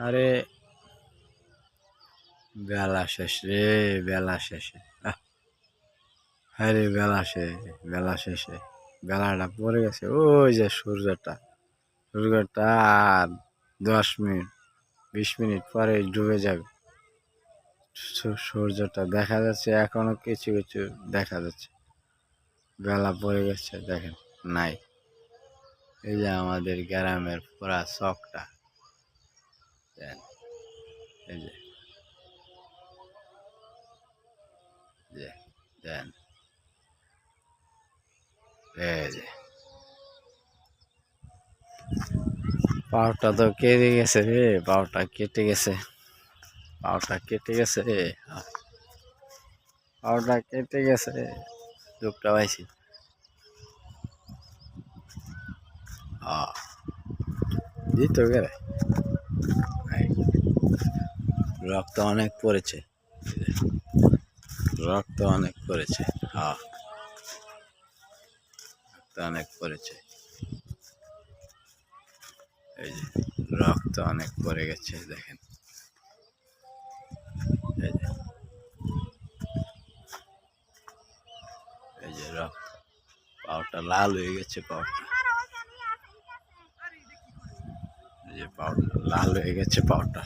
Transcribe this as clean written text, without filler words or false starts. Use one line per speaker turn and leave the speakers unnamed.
আরে বেলা শেষ রে, বেলা শেষে আরে বেলা শেষে বেলাটা পড়ে গেছে। ওই যে সূর্যটা, সূর্যটা আর 10 মিনিট 20 মিনিট পরে ডুবে যাবে। সূর্যটা দেখা যাচ্ছে, এখনো কিছু কিছু দেখা যাচ্ছে। বেলা পড়ে গেছে, দেখেন নাই। এই যে আমাদের গ্রামের পুরা চকটা, দেন এই যে যে দেন এই যে পাওটা তো কেটে গেছে রে, পাওটা কেটে গেছে, পাওটা কেটে গেছে রে, পাওটা কেটে গেছে। দুঃখটা পাইছি। দিত গেলে রক্ত অনেক পড়েছে, রক্ত অনেক পড়েছে। রক্ত অনেক পড়েছে, এই যে রক্ত অনেক পড়ে গেছে, দেখেন এই যে, এই যে রক্ত, পাওটা লাল হয়ে গেছে, পাওটা এই যে পাওটা লাল হয়ে গেছে, পাওটা